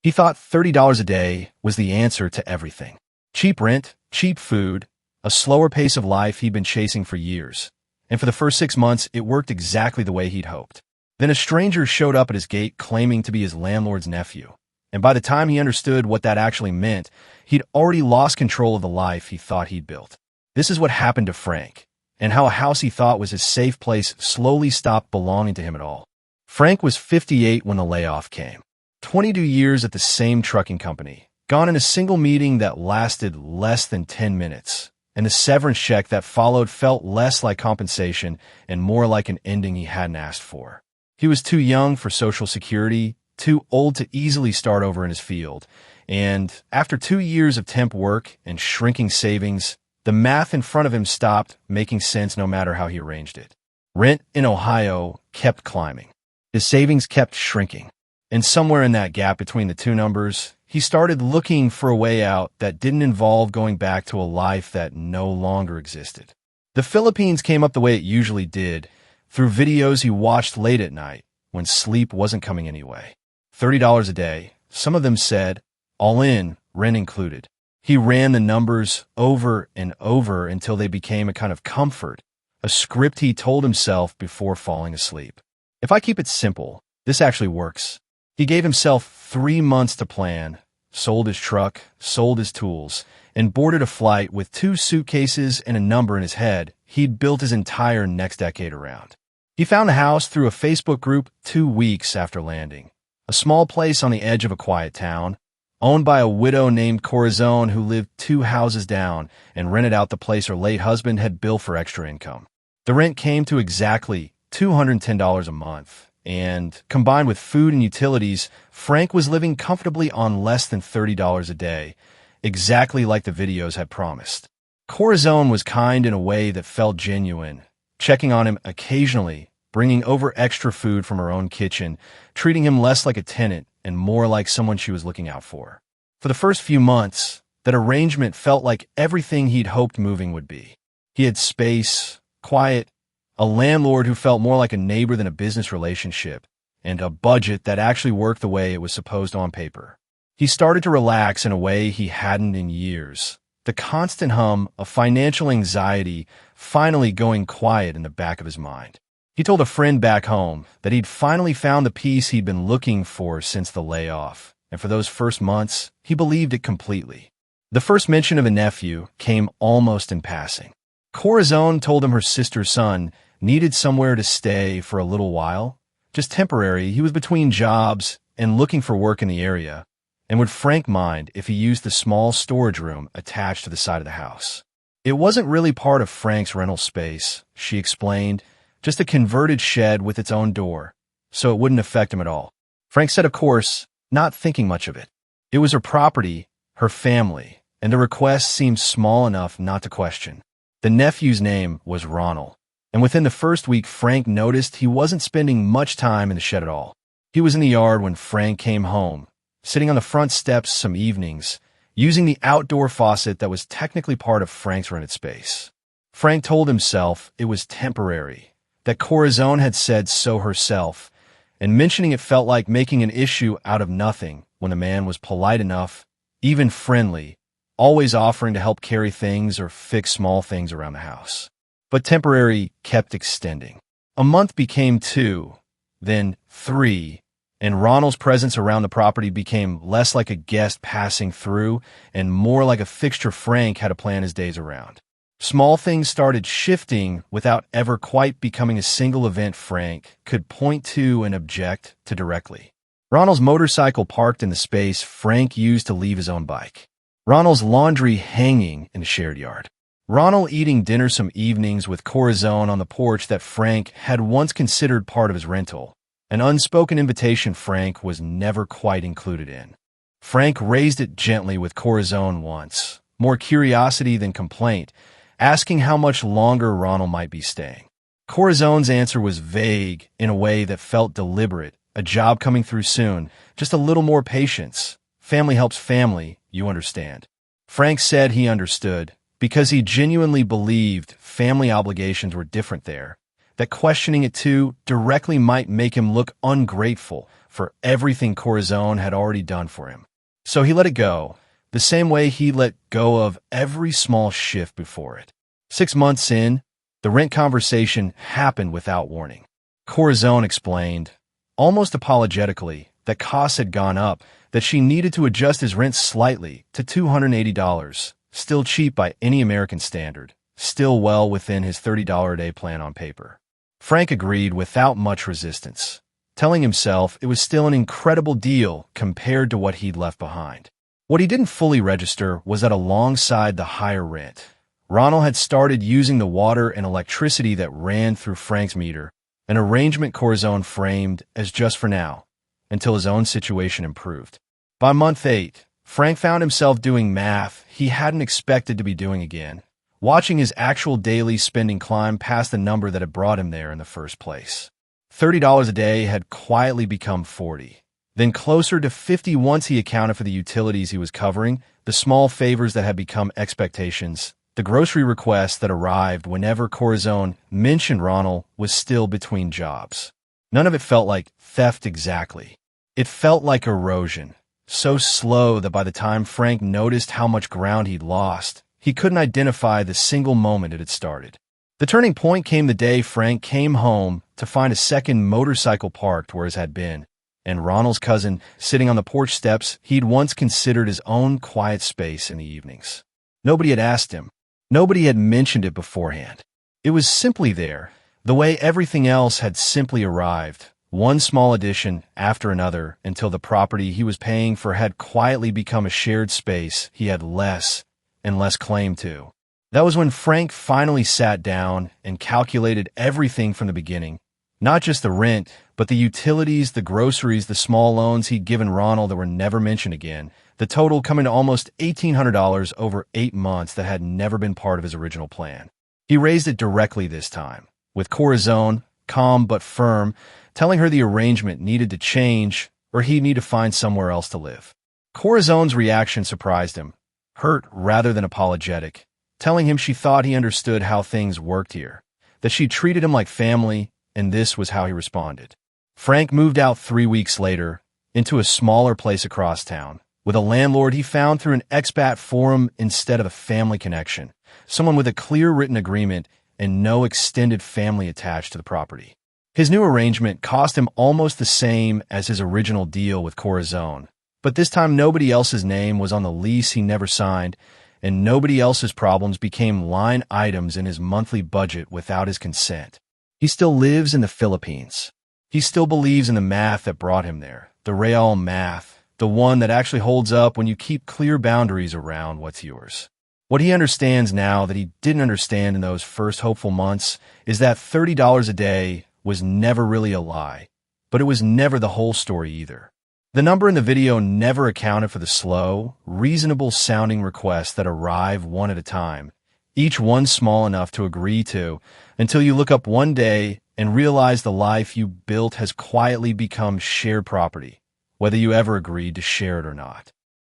He thought $30 a day was the answer to everything. Cheap rent, cheap food, a slower pace of life he'd been chasing for years. And for the first 6 months, it worked exactly the way he'd hoped. Then a stranger showed up at his gate claiming to be his landlord's nephew. And by the time he understood what that actually meant, he'd already lost control of the life he thought he'd built. This is what happened to Frank, and how a house he thought was his safe place slowly stopped belonging to him at all. Frank was 58 when the layoff came. 22 years at the same trucking company, gone in a single meeting that lasted less than 10 minutes, and the severance check that followed felt less like compensation and more like an ending he hadn't asked for. He was too young for Social Security, too old to easily start over in his field, and after 2 years of temp work and shrinking savings, the math in front of him stopped making sense no matter how he arranged it. Rent in Ohio kept climbing. His savings kept shrinking. And somewhere in that gap between the two numbers, he started looking for a way out that didn't involve going back to a life that no longer existed. The Philippines came up the way it usually did, through videos he watched late at night when sleep wasn't coming anyway. $30 a day, some of them said, all in, rent included. He ran the numbers over and over until they became a kind of comfort, a script he told himself before falling asleep. If I keep it simple, this actually works. He gave himself 3 months to plan, sold his truck, sold his tools, and boarded a flight with 2 suitcases and a number in his head he'd built his entire next decade around. He found a house through a Facebook group 2 weeks after landing, a small place on the edge of a quiet town, owned by a widow named Corazon who lived 2 houses down and rented out the place her late husband had built for extra income. The rent came to exactly $210 a month. And combined with food and utilities, Frank was living comfortably on less than $30 a day, exactly like the videos had promised. Corazon was kind in a way that felt genuine, checking on him occasionally, bringing over extra food from her own kitchen, treating him less like a tenant and more like someone she was looking out for. For the first few months, that arrangement felt like everything he'd hoped moving would be. He had space, quiet, a landlord who felt more like a neighbor than a business relationship, and a budget that actually worked the way it was supposed on paper. He started to relax in a way he hadn't in years, the constant hum of financial anxiety finally going quiet in the back of his mind. He told a friend back home that he'd finally found the peace he'd been looking for since the layoff, and for those first months, he believed it completely. The first mention of a nephew came almost in passing. Corazon told him her sister's son needed somewhere to stay for a little while, just temporary. He was between jobs and looking for work in the area, and would Frank mind if he used the small storage room attached to the side of the house. It wasn't really part of Frank's rental space, she explained, just a converted shed with its own door, so it wouldn't affect him at all. Frank said, of course, not thinking much of it. It was her property, her family, and the request seemed small enough not to question. The nephew's name was Ronald, and within the first week, Frank noticed he wasn't spending much time in the shed at all. He was in the yard when Frank came home, sitting on the front steps some evenings, using the outdoor faucet that was technically part of Frank's rented space. Frank told himself it was temporary, that Corazon had said so herself, and mentioning it felt like making an issue out of nothing when the man was polite enough, even friendly, always offering to help carry things or fix small things around the house. But temporary kept extending. A month became 2, then 3, and Ronald's presence around the property became less like a guest passing through and more like a fixture Frank had to plan his days around. Small things started shifting without ever quite becoming a single event Frank could point to and object to directly. Ronald's motorcycle parked in the space Frank used to leave his own bike. Ronald's laundry hanging in the shared yard. Ronald eating dinner some evenings with Corazon on the porch that Frank had once considered part of his rental, an unspoken invitation Frank was never quite included in. Frank raised it gently with Corazon once, more curiosity than complaint, asking how much longer Ronald might be staying. Corazon's answer was vague in a way that felt deliberate, a job coming through soon, just a little more patience. Family helps family, you understand. Frank said he understood, because he genuinely believed family obligations were different there, that questioning it too directly might make him look ungrateful for everything Corazon had already done for him. So he let it go, the same way he let go of every small shift before it. 6 months in, the rent conversation happened without warning. Corazon explained, almost apologetically, that costs had gone up, that she needed to adjust his rent slightly to $280, still cheap by any American standard, still well within his $30 a day plan on paper. Frank agreed without much resistance, telling himself it was still an incredible deal compared to what he'd left behind. What he didn't fully register was that alongside the higher rent, Ronald had started using the water and electricity that ran through Frank's meter, an arrangement Corazon framed as just for now, until his own situation improved. By month 8, Frank found himself doing math he hadn't expected to be doing again, watching his actual daily spending climb past the number that had brought him there in the first place. $30 a day had quietly become $40, then closer to $50 once he accounted for the utilities he was covering, the small favors that had become expectations, the grocery requests that arrived whenever Corazon mentioned Ronald was still between jobs. None of it felt like theft exactly. It felt like erosion, so slow that by the time Frank noticed how much ground he'd lost, he couldn't identify the single moment it had started. The turning point came the day Frank came home to find a second motorcycle parked where his had been, and Ronald's cousin sitting on the porch steps he'd once considered his own quiet space in the evenings. Nobody had asked him. Nobody had mentioned it beforehand. It was simply there, the way everything else had simply arrived, one small addition after another, until the property he was paying for had quietly become a shared space he had less and less claim to. That was when Frank finally sat down and calculated everything from the beginning, not just the rent, but the utilities, the groceries, the small loans he'd given Ronald that were never mentioned again, the total coming to almost $1,800 over 8 months that had never been part of his original plan. He raised it directly this time, with Corazon, calm but firm, telling her the arrangement needed to change or he'd need to find somewhere else to live. Corazon's reaction surprised him, hurt rather than apologetic, telling him she thought he understood how things worked here, that she treated him like family, and this was how he responded. Frank moved out 3 weeks later into a smaller place across town, with a landlord he found through an expat forum instead of a family connection, someone with a clear written agreement and no extended family attached to the property. His new arrangement cost him almost the same as his original deal with Corazon, but this time nobody else's name was on the lease he never signed, and nobody else's problems became line items in his monthly budget without his consent. He still lives in the Philippines. He still believes in the math that brought him there, the real math, the one that actually holds up when you keep clear boundaries around what's yours. What he understands now that he didn't understand in those first hopeful months is that $30 a day was never really a lie, but it was never the whole story either. The number in the video never accounted for the slow, reasonable-sounding requests that arrive one at a time, each one small enough to agree to, until you look up one day and realize the life you built has quietly become shared property, whether you ever agreed to share it or not.